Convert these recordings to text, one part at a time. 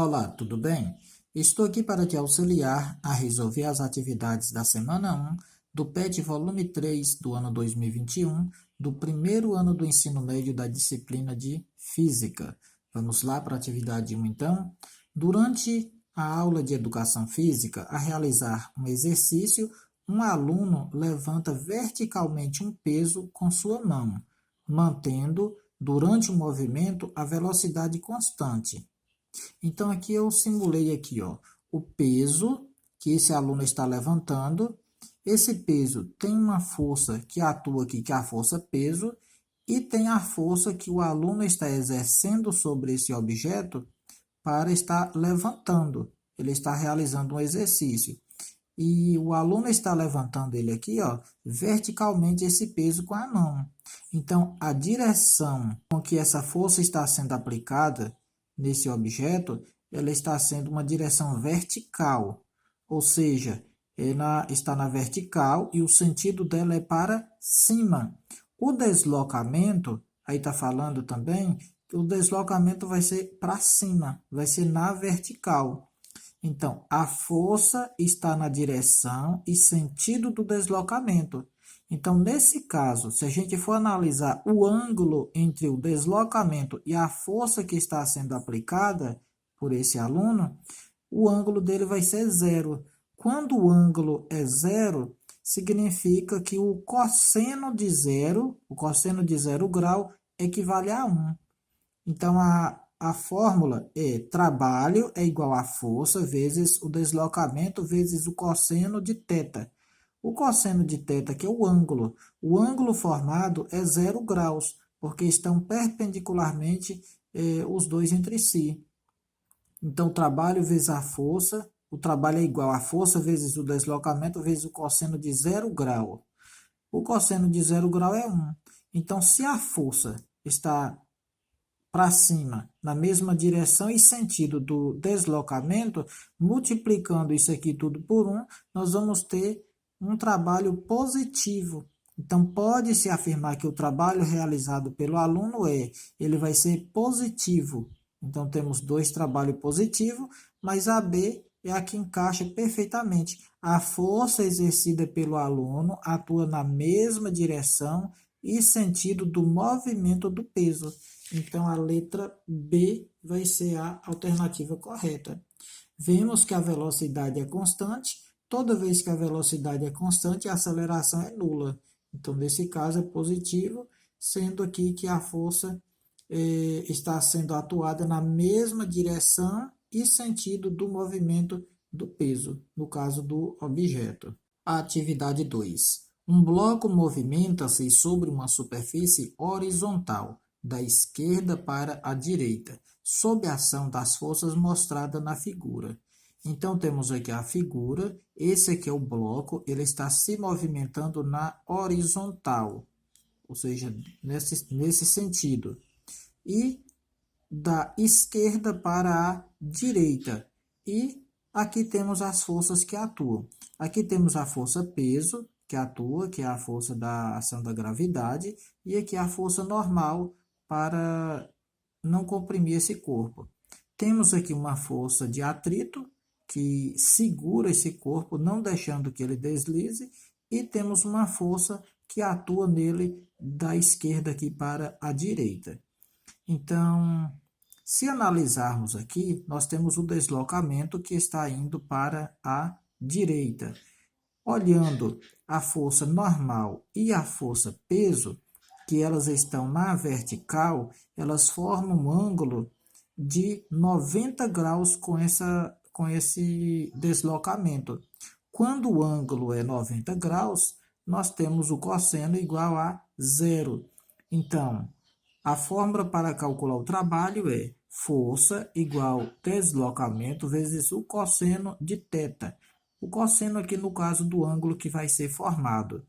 Olá, tudo bem? Estou aqui para te auxiliar a resolver as atividades da semana 1 do PET volume 3 do ano 2021, do primeiro ano do ensino médio da disciplina de Física. Vamos lá para a atividade 1, então. Durante a aula de Educação Física, a realizar um exercício, um aluno levanta verticalmente um peso com sua mão, mantendo, durante o movimento, a velocidade constante. Então, aqui eu simulei aqui, ó, o peso que esse aluno está levantando. Esse peso tem uma força que atua aqui, que é a força peso, e tem a força que o aluno está exercendo sobre esse objeto para estar levantando. Ele está realizando um exercício. E o aluno está levantando ele aqui, ó, verticalmente esse peso com a mão. Então, a direção com que essa força está sendo aplicada nesse objeto, ela está sendo uma direção vertical, ou seja, ela está na vertical e o sentido dela é para cima. O deslocamento, aí está falando também, que o deslocamento vai ser para cima, vai ser na vertical. Então, a força está na direção e sentido do deslocamento. Então, nesse caso, se a gente for analisar o ângulo entre o deslocamento e a força que está sendo aplicada por esse aluno, o ângulo dele vai ser zero. Quando o ângulo é zero, significa que o cosseno de zero grau, equivale a 1. Então, a fórmula é trabalho é igual a força vezes o deslocamento vezes o cosseno de θ. O cosseno de θ, que é o ângulo formado é 0 graus, porque estão perpendicularmente os dois entre si. Então, o trabalho vezes a força, o trabalho é igual a força vezes o deslocamento vezes o cosseno de 0 grau. O cosseno de 0 grau é 1. Então, se a força está para cima, na mesma direção e sentido do deslocamento, multiplicando isso aqui tudo por 1, nós vamos ter um trabalho positivo. Então, pode-se afirmar que o trabalho realizado pelo aluno ele vai ser positivo. Então, temos dois trabalhos positivos, mas a B é a que encaixa perfeitamente. A força exercida pelo aluno atua na mesma direção e sentido do movimento do peso. Então, a letra B vai ser a alternativa correta. Vemos que a velocidade é constante. Toda vez que a velocidade é constante, a aceleração é nula. Então, nesse caso, é positivo, sendo aqui que a força está sendo atuada na mesma direção e sentido do movimento do peso, no caso do objeto. A atividade 2. Um bloco movimenta-se sobre uma superfície horizontal, da esquerda para a direita, sob a ação das forças mostradas na figura. Então, temos aqui a figura, esse aqui é o bloco, ele está se movimentando na horizontal, ou seja, nesse sentido. E da esquerda para a direita. E aqui temos as forças que atuam. Aqui temos a força peso, que atua, que é a força da ação da gravidade, e aqui a força normal para não comprimir esse corpo. Temos aqui uma força de atrito, que segura esse corpo, não deixando que ele deslize, e temos uma força que atua nele da esquerda aqui para a direita. Então, se analisarmos aqui, nós temos o deslocamento que está indo para a direita. Olhando a força normal e a força peso, que elas estão na vertical, elas formam um ângulo de 90 graus com esse deslocamento. Quando o ângulo é 90 graus, nós temos o cosseno igual a zero. Então, a fórmula para calcular o trabalho é força igual deslocamento vezes o cosseno de θ. O cosseno aqui no caso do ângulo que vai ser formado.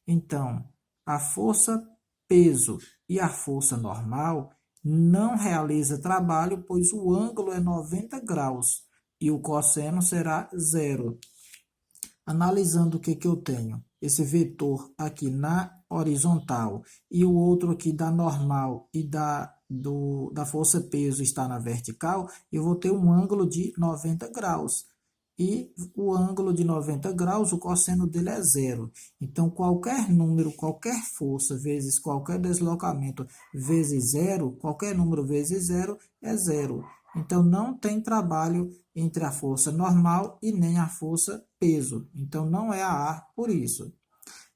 Então, a força peso e a força normal não realiza trabalho, pois o ângulo é 90 graus e o cosseno será zero. Analisando o que eu tenho, esse vetor aqui na horizontal e o outro aqui da normal e da da força peso está na vertical, eu vou ter um ângulo de 90 graus. E o ângulo de 90 graus, o cosseno dele é zero. Então, qualquer número, qualquer força vezes qualquer deslocamento vezes zero, qualquer número vezes zero é zero. Então, não tem trabalho entre a força normal e nem a força peso. Então, não é a ar por isso.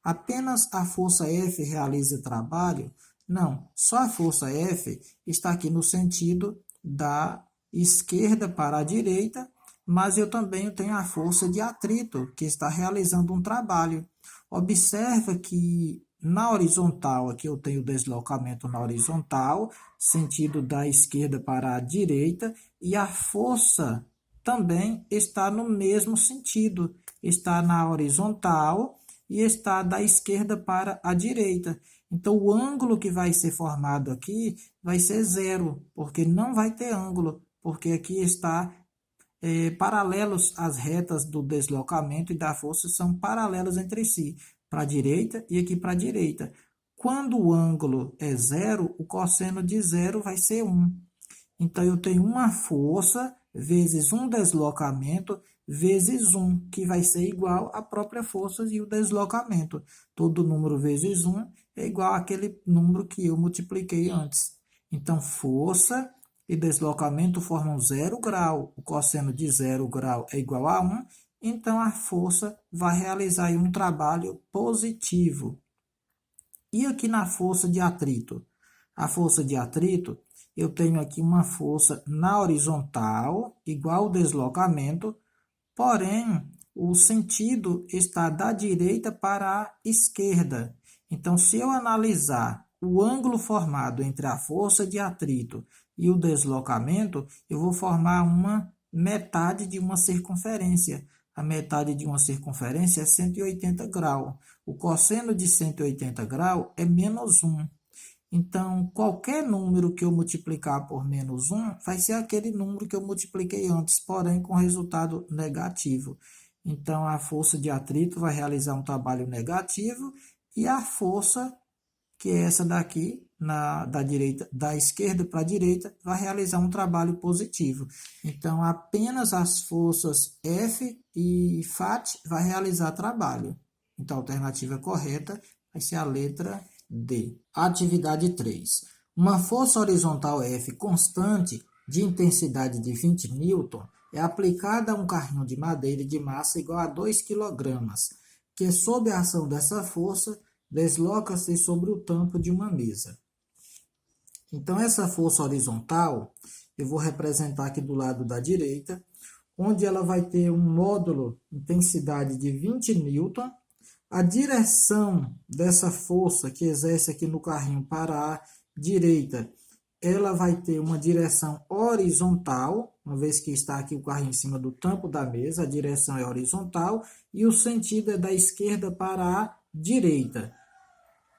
Apenas a força F realiza trabalho? Não, só a força F está aqui no sentido da esquerda para a direita, mas eu também tenho a força de atrito, que está realizando um trabalho. Observa que na horizontal, aqui eu tenho deslocamento na horizontal, sentido da esquerda para a direita, e a força também está no mesmo sentido, está na horizontal e está da esquerda para a direita. Então, o ângulo que vai ser formado aqui vai ser zero, porque não vai ter ângulo, porque aqui está paralelos às retas do deslocamento e da força são paralelos entre si, para a direita e aqui para a direita. Quando o ângulo é zero, o cosseno de zero vai ser 1. Então, eu tenho uma força vezes um deslocamento vezes 1, que vai ser igual à própria força e o deslocamento. Todo número vezes 1 é igual àquele número que eu multipliquei antes. Então, força e deslocamento formam 0 grau. O cosseno de 0 grau é igual a 1, então a força vai realizar aí um trabalho positivo. E aqui na força de atrito? A força de atrito, eu tenho aqui uma força na horizontal, igual ao deslocamento, porém, o sentido está da direita para a esquerda. Então, se eu analisar o ângulo formado entre a força de atrito e o deslocamento, eu vou formar uma metade de uma circunferência. A metade de uma circunferência é 180 graus. O cosseno de 180 graus é menos 1. Então, qualquer número que eu multiplicar por menos 1 vai ser aquele número que eu multipliquei antes, porém com resultado negativo. Então, a força de atrito vai realizar um trabalho negativo e a força, que é essa daqui, da esquerda para a direita, vai realizar um trabalho positivo. Então, apenas as forças F e FAT vai realizar trabalho. Então, a alternativa correta vai ser a letra D. Atividade 3. Uma força horizontal F constante de intensidade de 20 newton é aplicada a um carrinho de madeira de massa igual a 2 kg, que sob a ação dessa força desloca-se sobre o tampo de uma mesa. Então, essa força horizontal, eu vou representar aqui do lado da direita, onde ela vai ter um módulo intensidade de 20 newton. A direção dessa força que exerce aqui no carrinho para a direita, ela vai ter uma direção horizontal, uma vez que está aqui o carrinho em cima do tampo da mesa, a direção é horizontal, e o sentido é da esquerda para a direita.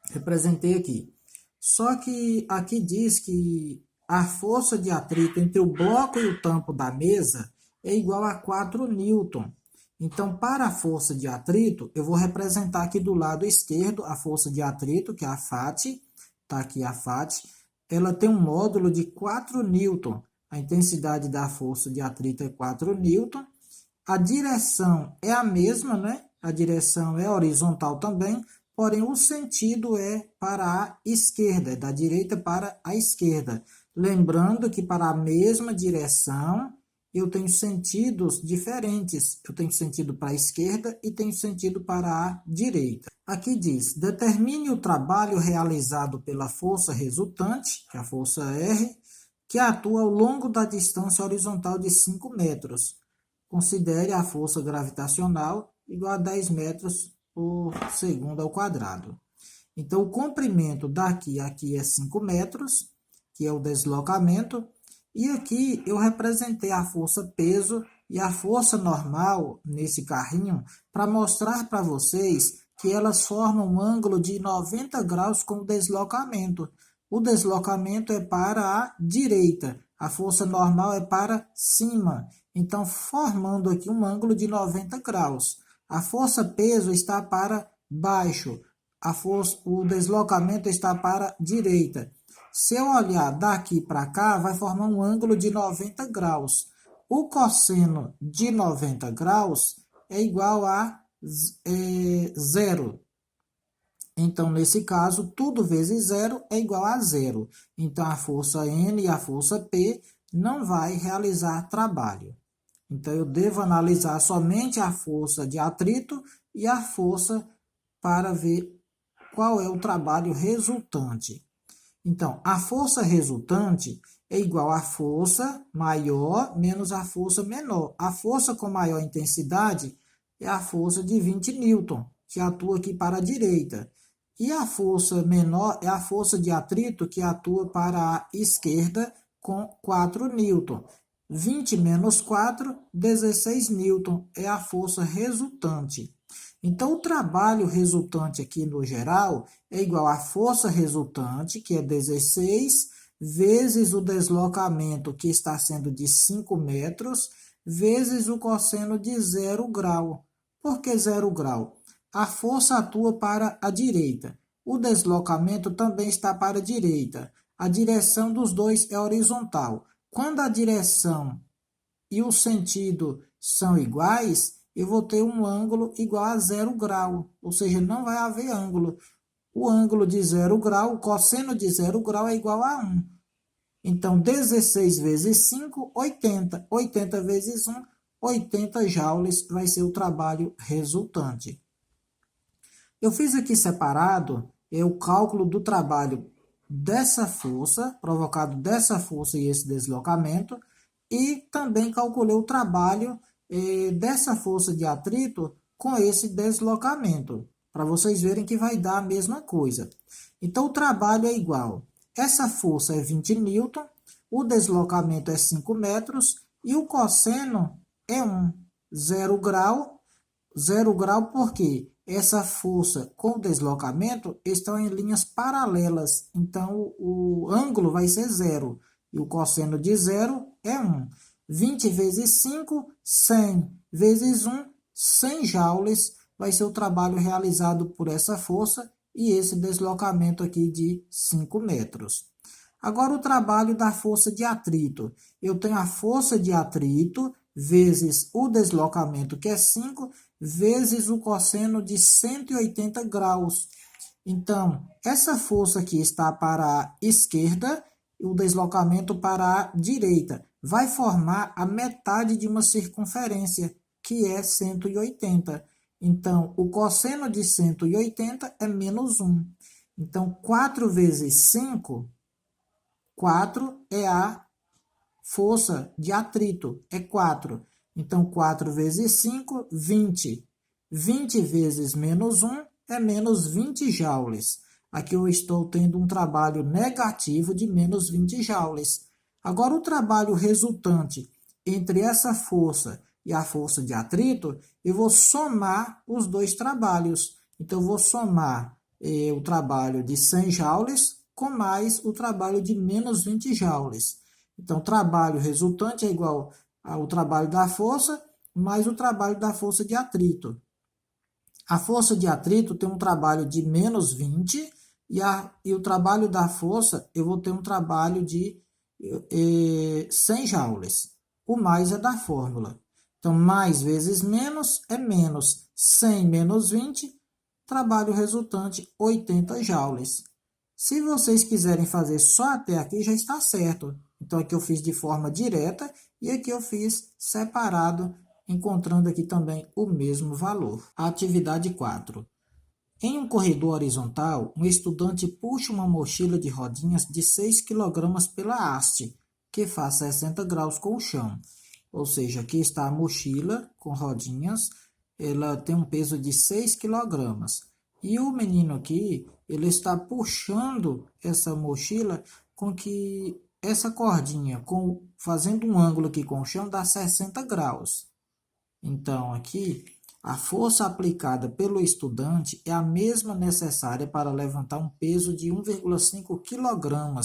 Representei aqui. Só que aqui diz que a força de atrito entre o bloco e o tampo da mesa é igual a 4 newton. Então, para a força de atrito, eu vou representar aqui do lado esquerdo a força de atrito, que é a FAT. Está aqui a FAT. Ela tem um módulo de 4 newton. A intensidade da força de atrito é 4 newton. A direção é a mesma, né? A direção é horizontal também, porém o sentido é para a esquerda, é da direita para a esquerda. Lembrando que para a mesma direção eu tenho sentidos diferentes. Eu tenho sentido para a esquerda e tenho sentido para a direita. Aqui diz, determine o trabalho realizado pela força resultante, que é a força R, que atua ao longo da distância horizontal de 5 metros. Considere a força gravitacional igual a 10 metros por segundo ao quadrado. Então, o comprimento daqui a aqui é 5 metros, que é o deslocamento, e aqui eu representei a força peso e a força normal nesse carrinho para mostrar para vocês que elas formam um ângulo de 90 graus com o deslocamento. O deslocamento é para a direita, a força normal é para cima. Então, formando aqui um ângulo de 90 graus. A força peso está para baixo, o deslocamento está para a direita. Se eu olhar daqui para cá, vai formar um ângulo de 90 graus. O cosseno de 90 graus é igual a zero. Então, nesse caso, tudo vezes zero é igual a zero. Então, a força N e a força P não vai realizar trabalho. Então, eu devo analisar somente a força de atrito e a força para ver qual é o trabalho resultante. Então, a força resultante é igual à força maior menos a força menor. A força com maior intensidade é a força de 20 newton, que atua aqui para a direita. E a força menor é a força de atrito, que atua para a esquerda, com 4 newton. 20 menos 4, 16 newton é a força resultante. Então, o trabalho resultante aqui no geral é igual à força resultante, que é 16, vezes o deslocamento, que está sendo de 5 metros, vezes o cosseno de 0 grau. Por que 0 grau? A força atua para a direita. O deslocamento também está para a direita. A direção dos dois é horizontal. Quando a direção e o sentido são iguais, eu vou ter um ângulo igual a 0 grau, ou seja, não vai haver ângulo. O ângulo de 0 grau, o cosseno de 0 grau é igual a 1. Então, 16 vezes 5, 80. 80 vezes 1, 80 joules vai ser o trabalho resultante. Eu fiz aqui separado o cálculo do trabalho dessa força, provocado dessa força e esse deslocamento, e também calculei o trabalho dessa força de atrito com esse deslocamento, para vocês verem que vai dar a mesma coisa. Então, o trabalho é igual. Essa força é 20 newton, o deslocamento é 5 metros e o cosseno é 1. 0 grau. 0 grau porque essa força com o deslocamento estão em linhas paralelas. Então, o ângulo vai ser 0. E o cosseno de 0 é 1. 20 vezes 5, 100. Vezes 1, 100 joules vai ser o trabalho realizado por essa força e esse deslocamento aqui de 5 metros. Agora, o trabalho da força de atrito. Eu tenho a força de atrito vezes o deslocamento, que é 5, vezes o cosseno de 180 graus. Então, essa força aqui está para a esquerda e o deslocamento para a direita. Vai formar a metade de uma circunferência, que é 180. Então, o cosseno de 180 é menos 1. Então, 4 vezes 5, 4 é a força de atrito, é 4. Então, 4 vezes 5, 20. 20 vezes menos 1 é menos 20 joules. Aqui eu estou tendo um trabalho negativo de menos 20 joules. Agora, o trabalho resultante entre essa força e a força de atrito, eu vou somar os dois trabalhos. Então, eu vou somar o trabalho de 100 joules com mais o trabalho de menos 20 joules. Então, o trabalho resultante é igual ao trabalho da força mais o trabalho da força de atrito. A força de atrito tem um trabalho de menos 20 e o trabalho da força eu vou ter um trabalho de 100 joules. O mais é da fórmula. Então, mais vezes menos é menos. 100 menos 20, trabalho resultante 80 joules. Se vocês quiserem fazer só até aqui, já está certo. Então, aqui eu fiz de forma direta e aqui eu fiz separado, encontrando aqui também o mesmo valor. Atividade 4. Em um corredor horizontal, um estudante puxa uma mochila de rodinhas de 6 kg pela haste, que faz 60 graus com o chão. Ou seja, aqui está a mochila com rodinhas, ela tem um peso de 6 kg. E o menino aqui, ele está puxando essa mochila com que essa cordinha, fazendo um ângulo aqui com o chão, dá 60 graus. Então, aqui, a força aplicada pelo estudante é a mesma necessária para levantar um peso de 1,5 kg.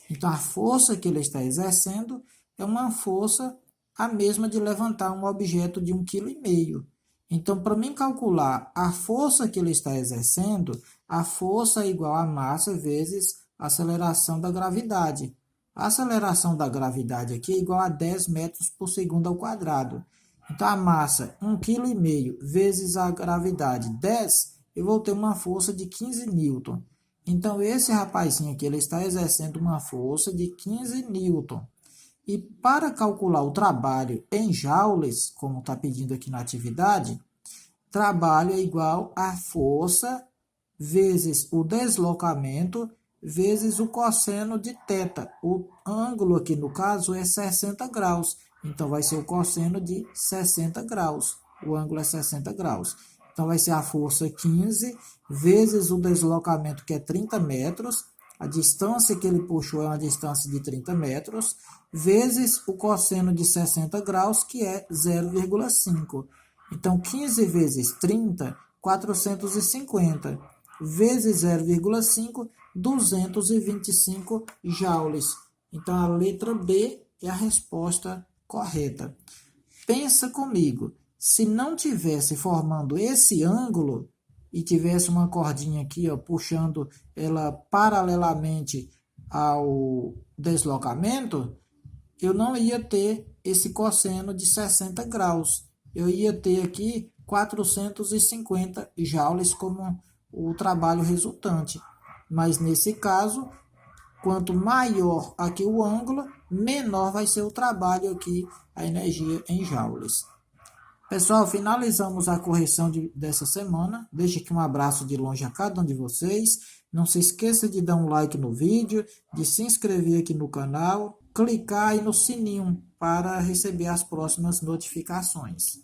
Então, a força que ele está exercendo é uma força a mesma de levantar um objeto de 1,5 kg. Então, para mim calcular a força que ele está exercendo, a força é igual a massa vezes aceleração da gravidade. A aceleração da gravidade aqui é igual a 10 metros por segundo ao quadrado. Então, a massa 1,5 kg vezes a gravidade 10, eu vou ter uma força de 15 newton. Então, esse rapazinho aqui, ele está exercendo uma força de 15 newton. E para calcular o trabalho em joules, como está pedindo aqui na atividade, trabalho é igual a força vezes o deslocamento vezes o cosseno de θ. O ângulo aqui, no caso, é 60 graus. Então, vai ser o cosseno de 60 graus. O ângulo é 60 graus. Então, vai ser a força 15 vezes o deslocamento, que é 30 metros. A distância que ele puxou é uma distância de 30 metros, vezes o cosseno de 60 graus, que é 0,5. Então, 15 vezes 30, 450, vezes 0,5, 225 joules. Então, a letra B é a resposta correta. Pensa comigo, se não tivesse formando esse ângulo e tivesse uma cordinha aqui, ó, puxando ela paralelamente ao deslocamento, eu não ia ter esse cosseno de 60 graus. Eu ia ter aqui 450 joules como o trabalho resultante. Mas nesse caso, quanto maior aqui o ângulo, menor vai ser o trabalho aqui, a energia em joules. Pessoal, finalizamos a correção dessa semana. Deixo aqui um abraço de longe a cada um de vocês. Não se esqueça de dar um like no vídeo, de se inscrever aqui no canal, clicar aí no sininho para receber as próximas notificações.